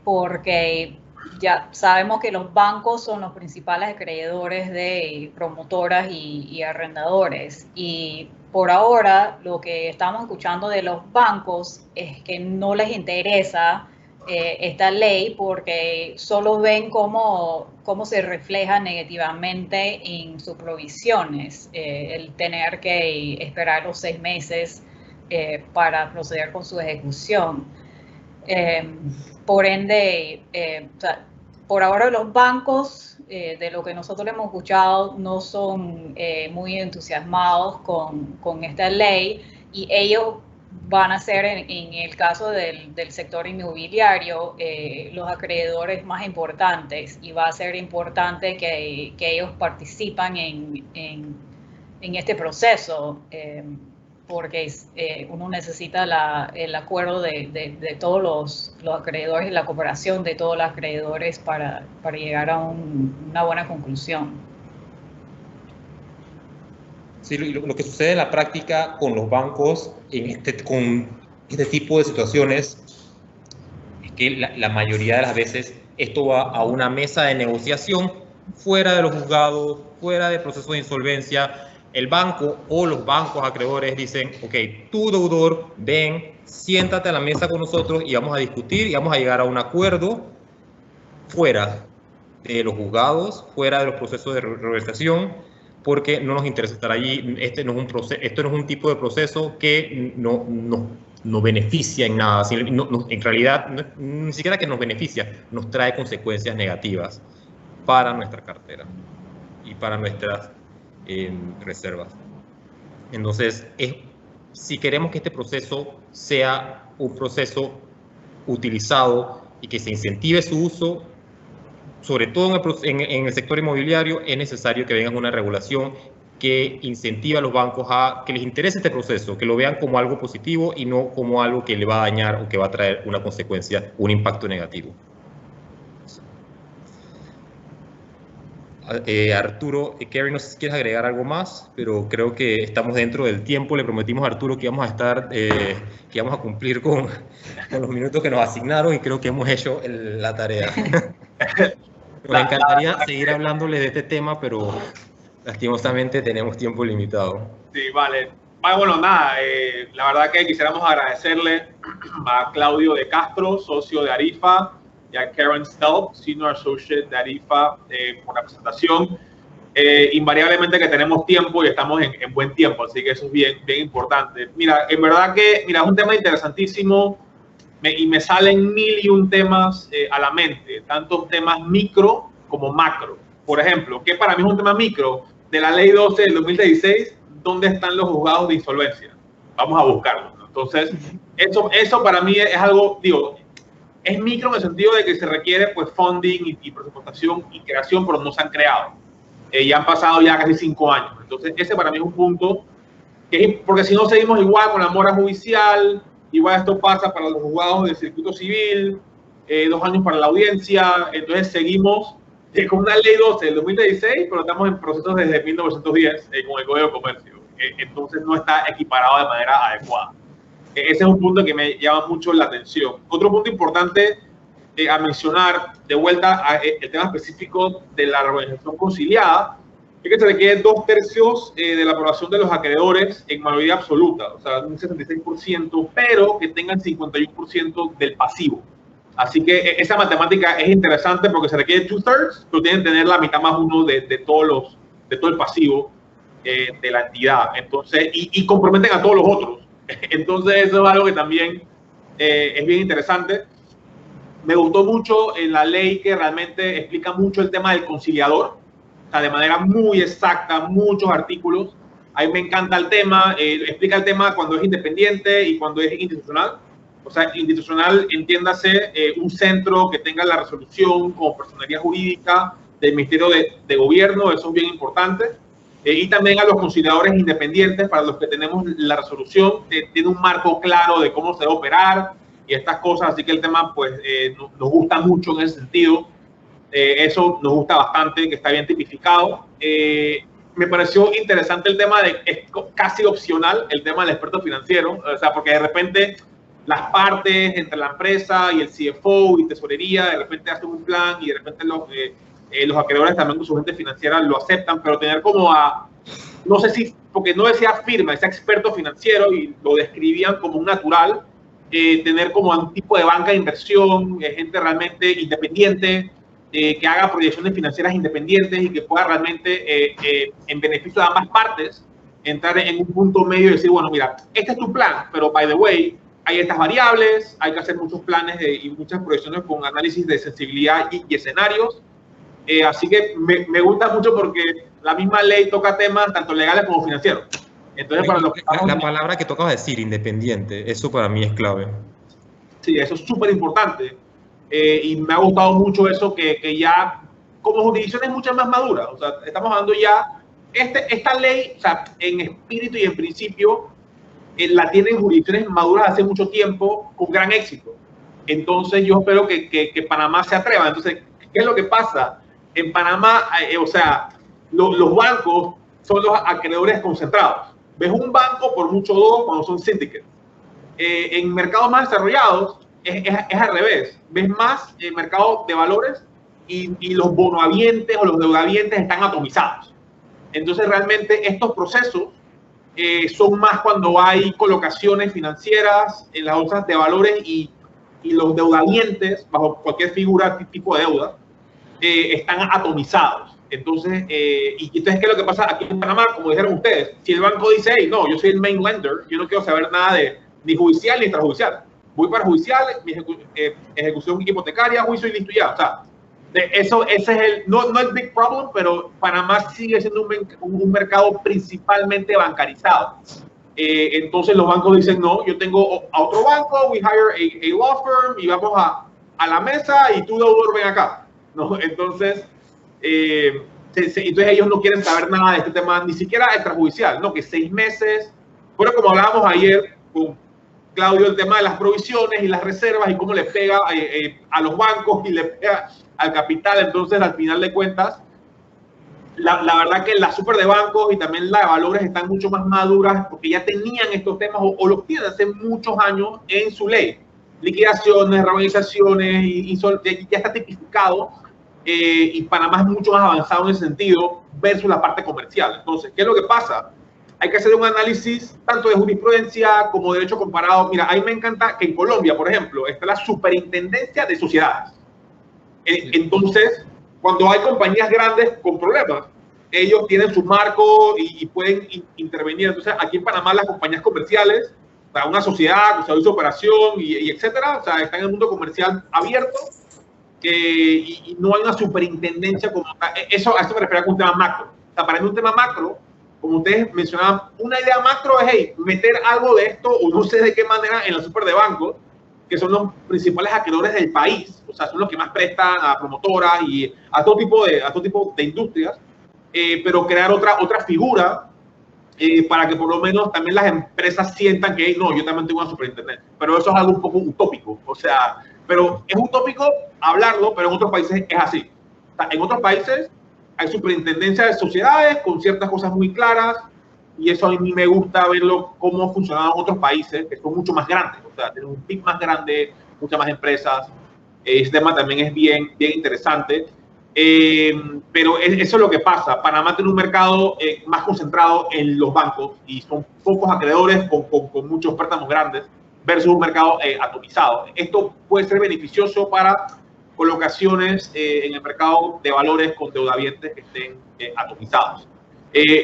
porque ya sabemos que los bancos son los principales acreedores de promotoras y arrendadores, y por ahora lo que estamos escuchando de los bancos es que no les interesa esta ley porque solo ven cómo se refleja negativamente en sus provisiones, el tener que esperar los 6 meses para proceder con su ejecución. Por ende, por ahora los bancos, de lo que nosotros hemos escuchado, no son muy entusiasmados con esta ley y ellos van a ser, en el caso del sector inmobiliario, los acreedores más importantes y va a ser importante que ellos participan en este proceso. Porque uno necesita el acuerdo de todos los acreedores y la cooperación de todos los acreedores para llegar a una buena conclusión. Sí, lo que sucede en la práctica con los bancos con este tipo de situaciones es que la mayoría de las veces esto va a una mesa de negociación fuera de los juzgados, fuera del proceso de insolvencia. El banco o los bancos acreedores dicen, ok, tu deudor, ven, siéntate a la mesa con nosotros y vamos a discutir y vamos a llegar a un acuerdo fuera de los juzgados, fuera de los procesos de reorganización, porque no nos interesa estar allí. Esto no es un tipo de proceso que no beneficia en nada. En realidad, ni siquiera que nos beneficia, nos trae consecuencias negativas para nuestra cartera y para nuestras reservas. Entonces, si queremos que este proceso sea un proceso utilizado y que se incentive su uso, sobre todo en el sector inmobiliario, es necesario que venga una regulación que incentive a los bancos a que les interese este proceso, que lo vean como algo positivo y no como algo que le va a dañar o que va a traer una consecuencia, un impacto negativo. Arturo, Karen, no sé si quieres agregar algo más, pero creo que estamos dentro del tiempo. Le prometimos a Arturo que íbamos a estar, que íbamos a cumplir con los minutos que nos asignaron y creo que hemos hecho la tarea. Nos encantaría seguir hablándole de este tema, pero lastimosamente tenemos tiempo limitado. Sí, vale. Bueno, nada, la verdad que quisiéramos agradecerle a Claudio de Castro, socio de Arifa, y a Karen Stelp, Senior Associate de Arifa, por la presentación. Invariablemente que tenemos tiempo y estamos en buen tiempo, así que eso es bien importante. Mira, en verdad que es un tema interesantísimo y me salen 1001 temas a la mente, tanto temas micro como macro. Por ejemplo, que para mí es un tema micro de la Ley 12 del 2016, ¿dónde están los juzgados de insolvencia? Vamos a buscarlos, ¿no? Entonces, eso para mí es algo, digo, es micro en el sentido de que se requiere pues funding y presupuestación y creación, pero no se han creado. Ya han pasado ya casi 5 años. Entonces, ese para mí es un punto, porque si no seguimos igual con la mora judicial, igual esto pasa para los juzgados del circuito civil, 2 años para la audiencia, entonces seguimos con una ley 12 del 2016, pero estamos en procesos desde 1910 con el Código de Comercio. Entonces no está equiparado de manera adecuada. Ese es un punto que me llama mucho la atención. Otro punto importante a mencionar, de vuelta el tema específico de la reorganización conciliada, es que se requiere 2/3 de la aprobación de los acreedores en mayoría absoluta, o sea, un 76%, pero que tengan 51% del pasivo. Así que esa matemática es interesante porque se requiere 2/3, pero tienen que tener la mitad más uno de todo el pasivo de la entidad. Entonces, y comprometen a todos los otros. Entonces, eso es algo que también es bien interesante. Me gustó mucho en la ley que realmente explica mucho el tema del conciliador, o sea, de manera muy exacta, muchos artículos. A mí me encanta el tema, explica el tema cuando es independiente y cuando es institucional. O sea, institucional, entiéndase, un centro que tenga la resolución como personería jurídica del Ministerio de Gobierno, eso es bien importante. Y también a los conciliadores independientes, para los que tenemos la resolución, tiene un marco claro de cómo se debe operar y estas cosas, así que el tema pues nos gusta mucho en ese sentido. Eso nos gusta bastante, que está bien tipificado. Me pareció interesante el tema de, es casi opcional, el tema del experto financiero, o sea, porque de repente las partes entre la empresa y el CFO y tesorería de repente hacen un plan y de repente los acreedores también con su gente financiera lo aceptan, pero tener como no sé si, porque no decía firma, decía experto financiero y lo describían como un natural, tener como un tipo de banca de inversión, gente realmente independiente, que haga proyecciones financieras independientes y que pueda realmente, en beneficio de ambas partes, entrar en un punto medio y decir, bueno, mira, este es tu plan, pero by the way, hay estas variables, hay que hacer muchos planes y muchas proyecciones con análisis de sensibilidad y escenarios. Así que me gusta mucho porque la misma ley toca temas tanto legales como financieros. Entonces, para los que la palabra que tocaba decir, independiente, eso para mí es clave. Sí, eso es súper importante. Y me ha gustado mucho eso que ya, como jurisdicción es mucho más madura. O sea, estamos hablando ya, esta ley, o sea, en espíritu y en principio, la tienen jurisdicciones maduras hace mucho tiempo con gran éxito. Entonces, yo espero que Panamá se atreva. Entonces, ¿qué es lo que pasa? En Panamá, o sea, los bancos son los acreedores concentrados. Ves un banco por mucho 2 cuando son syndicates. En mercados más desarrollados es al revés. Ves más el mercado de valores y los bonohabientes o los deudavientes están atomizados. Entonces, realmente estos procesos son más cuando hay colocaciones financieras en las bolsas de valores y los deudavientes, bajo cualquier figura, tipo de deuda, están atomizados. Entonces, entonces, ¿qué es lo que pasa aquí en Panamá? Como dijeron ustedes, si el banco dice, hey, no, yo soy el main lender, yo no quiero saber nada de ni judicial ni extrajudicial. Voy para judicial, mi ejecución hipotecaria, juicio y listo ya. O sea, ese es no el big problem, pero Panamá sigue siendo un mercado principalmente bancarizado. Entonces los bancos dicen, no, yo tengo a otro banco, we hire a law firm y vamos a la mesa y tú deudor ven acá, ¿no? Entonces, entonces ellos no quieren saber nada de este tema, ni siquiera extrajudicial, ¿no? Que 6 meses, bueno, como hablábamos ayer con Claudio, el tema de las provisiones y las reservas y cómo le pega a los bancos y le pega al capital. Entonces, al final de cuentas, la verdad que las super de bancos y también la de valores están mucho más maduras porque ya tenían estos temas o los tienen hace muchos años en su ley. Liquidaciones, reorganizaciones, ya está tipificado y Panamá es mucho más avanzado en ese sentido versus la parte comercial. Entonces, ¿qué es lo que pasa? Hay que hacer un análisis tanto de jurisprudencia como de derecho comparado. Mira, a mí me encanta que en Colombia, por ejemplo, está la Superintendencia de Sociedades. Entonces, cuando hay compañías grandes con problemas, ellos tienen su marco y pueden intervenir. Entonces, aquí en Panamá las compañías comerciales, o sea, una sociedad, un servicio de operación y etcétera, o sea, están en el mundo comercial abierto y no hay una superintendencia como tal. A eso me refiero con un tema macro. O sea, para mí un tema macro, como ustedes mencionaban, una idea macro es, hey, meter algo de esto, o no sé de qué manera, en la super de bancos, que son los principales acreedores del país, o sea, son los que más prestan a promotoras y a todo tipo de industrias, pero crear otra figura para que por lo menos también las empresas sientan que, hey, no, yo también tengo una superintendencia. Pero eso es algo un poco utópico, o sea, pero es utópico hablarlo, pero en otros países es así. O sea, en otros países hay superintendencia de sociedades con ciertas cosas muy claras y eso a mí me gusta verlo cómo funcionan en otros países que son mucho más grandes, o sea, tienen un PIB más grande, muchas más empresas. Este tema también es bien interesante, pero eso es lo que pasa. Panamá tiene un mercado más concentrado en los bancos y son pocos acreedores con muchos préstamos grandes versus un mercado atomizado. Esto puede ser beneficioso para colocaciones en el mercado de valores con deudavientes que estén atomizados.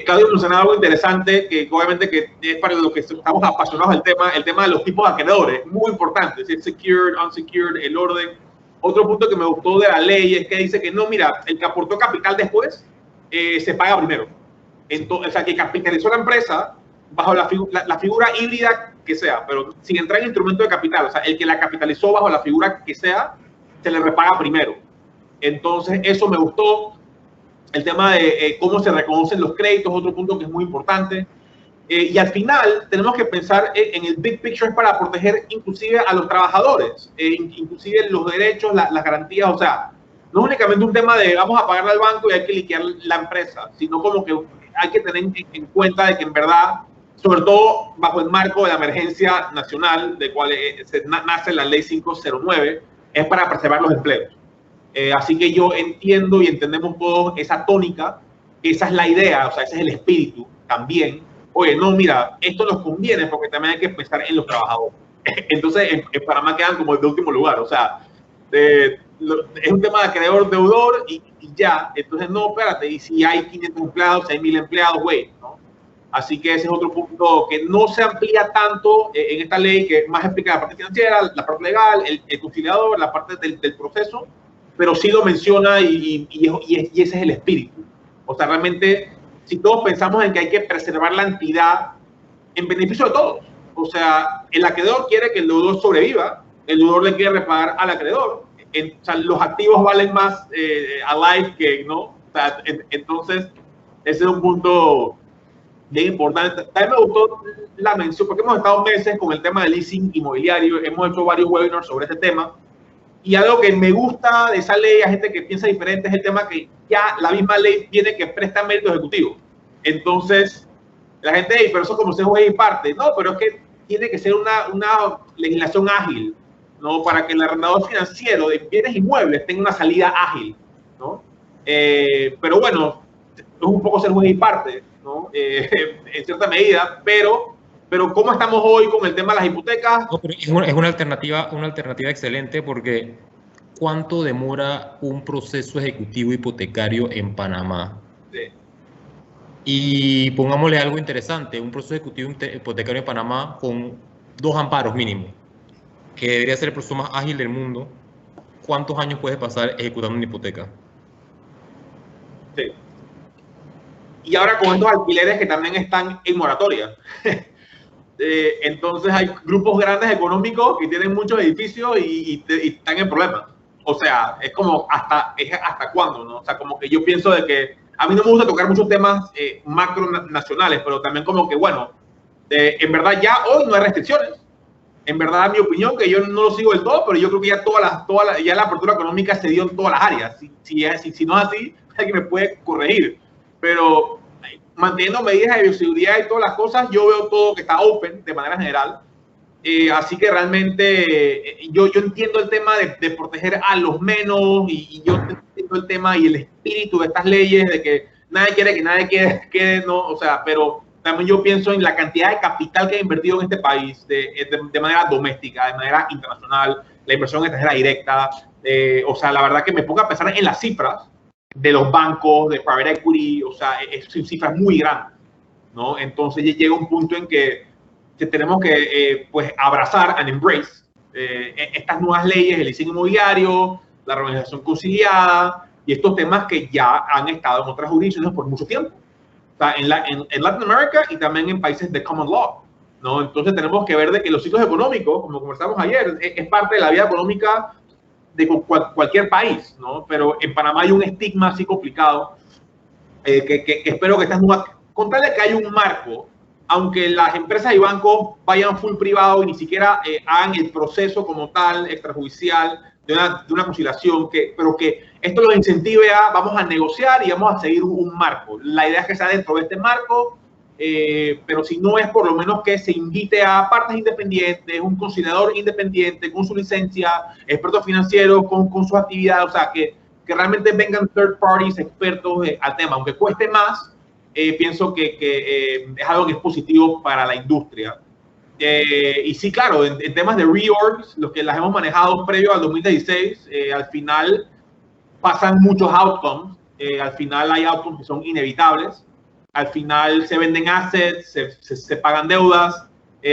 Claudio mencionaba algo interesante que obviamente que es para los que estamos apasionados del tema, el tema de los tipos de acreedores, muy importante, si es secured, unsecured, el orden. Otro punto que me gustó de la ley es que dice que no, mira, el que aportó capital después se paga primero. Entonces, o sea, que capitalizó la empresa bajo la figura híbrida que sea, pero sin entrar en instrumento de capital, o sea, el que la capitalizó bajo la figura que sea, se le repaga primero. Entonces, eso me gustó. El tema de cómo se reconocen los créditos, otro punto que es muy importante. Y al final tenemos que pensar en el big picture para proteger inclusive a los trabajadores, inclusive los derechos, las garantías. O sea, no únicamente un tema de vamos a pagarle al banco y hay que liquidar la empresa, sino como que hay que tener en cuenta de que en verdad, sobre todo bajo el marco de la emergencia nacional, de cual nace la ley 509, es para preservar los empleos. Así que yo entiendo y entendemos todos esa tónica, esa es la idea, o sea, ese es el espíritu también. Oye, no, mira, esto nos conviene porque también hay que pensar en los trabajadores. Entonces, en Panamá quedan como de último lugar, o sea, es un tema de acreedor-deudor y ya. Entonces, no, espérate, y si hay 500 empleados, si hay 1000 empleados, güey, ¿no? Así que ese es otro punto que no se amplía tanto en esta ley, que más explica la parte financiera, la parte legal, el conciliador, la parte del proceso, pero sí lo menciona y ese es el espíritu. O sea, realmente, si todos pensamos en que hay que preservar la entidad en beneficio de todos, o sea, el acreedor quiere que el deudor sobreviva, el deudor le quiere repagar al acreedor, o sea, los activos valen más alive que, ¿no? O sea, entonces, ese es un punto bien importante. También me gustó la mención, porque hemos estado meses con el tema del leasing inmobiliario, hemos hecho varios webinars sobre este tema. Y algo que me gusta de esa ley a gente que piensa diferente es el tema que ya la misma ley tiene que prestar mérito ejecutivo. Entonces, la gente dice, pero eso como se juega y parte. No, pero es que tiene que ser una legislación ágil, ¿no? Para que el arrendador financiero de bienes inmuebles tenga una salida ágil, ¿no? Pero bueno, es un poco ser juez y parte, ¿no? En cierta medida, pero ¿cómo estamos hoy con el tema de las hipotecas? No, pero es una alternativa excelente porque ¿cuánto demora un proceso ejecutivo hipotecario en Panamá? Sí. Y pongámosle algo interesante, un proceso ejecutivo hipotecario en Panamá con 2 amparos mínimo, que debería ser el proceso más ágil del mundo. ¿Cuántos años puede pasar ejecutando una hipoteca? Sí. Y ahora con estos alquileres que también están en moratoria. Entonces hay grupos grandes económicos que tienen muchos edificios y están en problemas. O sea, es como hasta cuándo, ¿no? O sea, como que yo pienso de que a mí no me gusta tocar muchos temas macro nacionales, pero también como que, bueno, en verdad ya hoy no hay restricciones. En verdad, mi opinión, que yo no lo sigo del todo, pero yo creo que ya ya la apertura económica se dio en todas las áreas. Si no es así, alguien me puede corregir. pero manteniendo medidas de bioseguridad y todas las cosas, yo veo todo que está open de manera general. Así que realmente yo entiendo el tema de proteger a los menos y yo entiendo el tema y el espíritu de estas leyes de que nadie quiere que nadie quede, no, o sea, pero también yo pienso en la cantidad de capital que ha invertido en este país de manera doméstica, de manera internacional, la inversión extranjera directa, o sea, la verdad que me pongo a pensar en las cifras de los bancos, de private equity, o sea, son cifras muy grandes, ¿no? Entonces llega un punto en que tenemos que pues abrazar and embrace estas nuevas leyes, el diseño inmobiliario, la organización conciliada y estos temas que ya han estado en otras jurisdicciones por mucho tiempo. O sea, en Latin America y también en países de common law, ¿no? Entonces tenemos que ver de que los ciclos económicos, como conversamos ayer, es parte de la vida económica de cualquier país, ¿no? Pero en Panamá hay un estigma así complicado que espero que estas nuevas, con tal de que haya un marco, aunque las empresas y bancos vayan full privado y ni siquiera hagan el proceso como tal, extrajudicial, de una conciliación, pero que esto los incentive a, vamos a negociar y vamos a seguir un marco. La idea es que sea dentro de este marco, pero si no es por lo menos que se invite a partes independientes, un conciliador independiente con su licencia, expertos financieros con sus actividades, o sea, que realmente vengan third parties, expertos al tema, aunque cueste más. Pienso que es algo que es positivo para la industria. Y sí, claro, en temas de reorgs, los que las hemos manejado previo al 2016, al final pasan muchos outcomes. Al final hay outcomes que son inevitables. Al final se venden assets, se pagan deudas.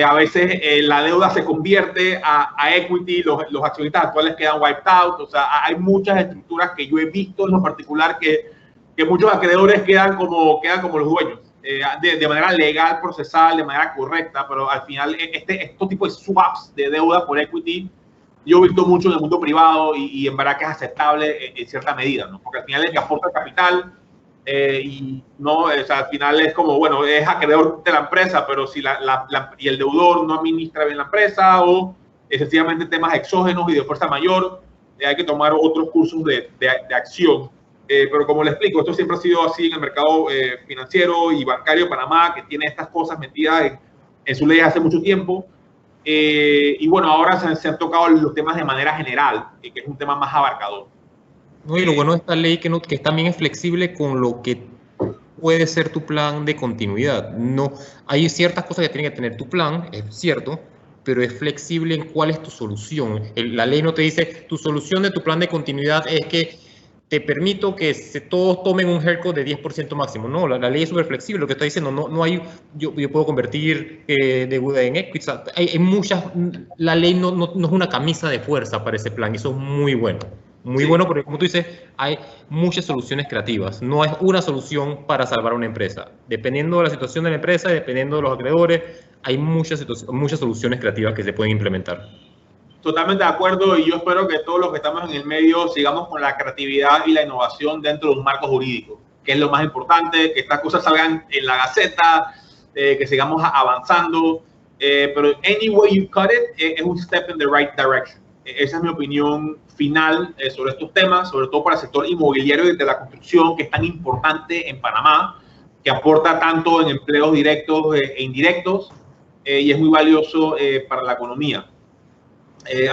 A veces la deuda se convierte a equity, los accionistas actuales quedan wiped out. O sea, hay muchas estructuras que yo he visto en lo particular que muchos acreedores quedan como los dueños, de manera legal, procesal, de manera correcta, pero al final estos tipos de swaps de deuda por equity, yo he visto mucho en el mundo privado y en verdad que es aceptable en cierta medida, ¿no? Porque al final es que aporta capital y no, o sea, al final es como, bueno, es acreedor de la empresa, pero si y el deudor no administra bien la empresa o sencillamente temas exógenos y de fuerza mayor, hay que tomar otros cursos de acción. Pero como le explico, esto siempre ha sido así en el mercado financiero y bancario de Panamá, que tiene estas cosas metidas en su ley hace mucho tiempo. Y bueno, ahora se han tocado los temas de manera general, que es un tema más abarcador. No, y lo bueno de esta ley que también es flexible con lo que puede ser tu plan de continuidad. No, hay ciertas cosas que tiene que tener tu plan, es cierto, pero es flexible en cuál es tu solución. La ley no te dice, tu solución de tu plan de continuidad es que te permito que todos tomen un haircut de 10% máximo. No, la ley es súper flexible. Lo que está diciendo, no hay, yo puedo convertir deuda en equity. Hay muchas, la ley no es una camisa de fuerza para ese plan. Y eso es muy bueno. Muy bueno porque, como tú dices, hay muchas soluciones creativas. No es una solución para salvar una empresa. Dependiendo de la situación de la empresa y dependiendo de los acreedores, hay muchas soluciones creativas que se pueden implementar. Totalmente de acuerdo y yo espero que todos los que estamos en el medio sigamos con la creatividad y la innovación dentro de un marco jurídico, que es lo más importante, que estas cosas salgan en la Gaceta, que sigamos avanzando, pero any way you cut it es un step in the right direction. Esa es mi opinión final sobre estos temas, sobre todo para el sector inmobiliario y de la construcción, que es tan importante en Panamá, que aporta tanto en empleos directos e indirectos y es muy valioso para la economía.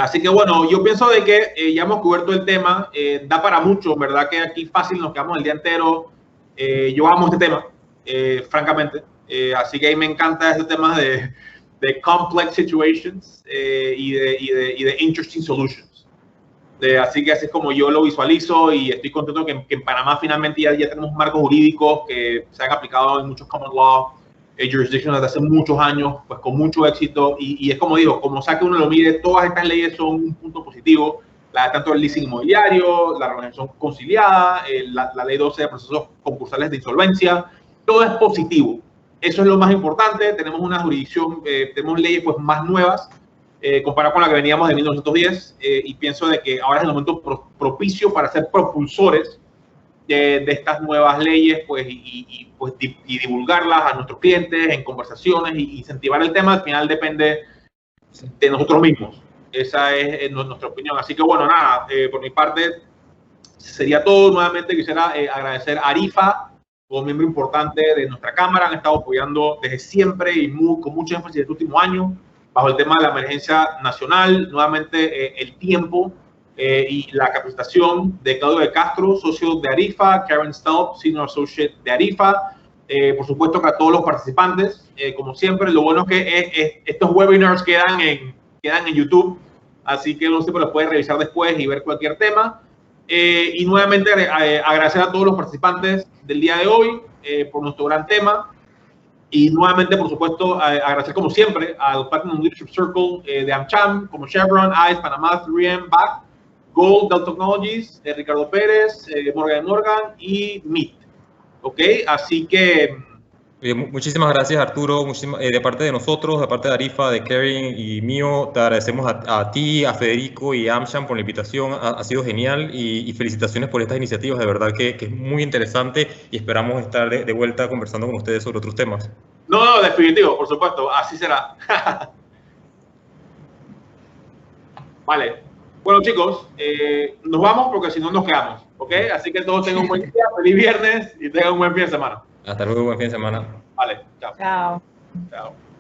Así que bueno, yo pienso de que ya hemos cubierto el tema, da para mucho, ¿verdad? Que aquí fácil nos quedamos el día entero. Yo amo este tema, francamente, así que ahí me encanta este tema de complex situations y de interesting solutions. Así que así es como yo lo visualizo y estoy contento que en Panamá finalmente ya tenemos marcos jurídicos que se han aplicado en muchos common law jurisdictions desde hace muchos años, pues con mucho éxito y es como digo, como sea que uno lo mire, todas estas leyes son un punto positivo, tanto el leasing inmobiliario, la organización conciliada, la ley 12 de procesos concursales de insolvencia, todo es positivo. Eso es lo más importante. Tenemos una jurisdicción, tenemos leyes pues más nuevas comparado con la que veníamos de 1910 y pienso de que ahora es el momento propicio para ser propulsores de estas nuevas leyes pues, y divulgarlas a nuestros clientes en conversaciones y incentivar el tema. Al final depende de nosotros mismos. Esa es nuestra opinión. Así que bueno, nada, por mi parte sería todo. Nuevamente quisiera agradecer a Arifa como miembro importante de nuestra Cámara, han estado apoyando desde siempre y con mucho énfasis este último año, bajo el tema de la emergencia nacional, nuevamente el tiempo y la capacitación de Claudio de Castro, socio de Arifa, Karen Stelp, Senior Associate de Arifa, por supuesto que a todos los participantes, como siempre, lo bueno es que estos webinars quedan en YouTube, así que uno siempre los puede revisar después y ver cualquier tema. Y nuevamente agradecer a todos los participantes del día de hoy por nuestro gran tema. Y nuevamente, por supuesto, agradecer como siempre al Platinum Leadership Circle de AmCham, como Chevron, ICE, Panamá, 3M, BAC, Gold, Dell Technologies, Ricardo Pérez, Morgan y MIT. ¿Ok? Así que... Muchísimas gracias, Arturo. De parte de nosotros, de parte de Arifa, de Karen y mío, te agradecemos a ti, a Federico y a AmCham por la invitación. Ha sido genial y felicitaciones por estas iniciativas. De verdad que es muy interesante y esperamos estar de vuelta conversando con ustedes sobre otros temas. No, definitivo, por supuesto. Así será. Vale. Bueno, chicos, nos vamos porque si no nos quedamos. ¿Ok? Así que todos tengan un buen día, feliz viernes y tengan un buen fin de semana. Hasta luego, buen fin de semana. Vale, chao. Chao. Chao.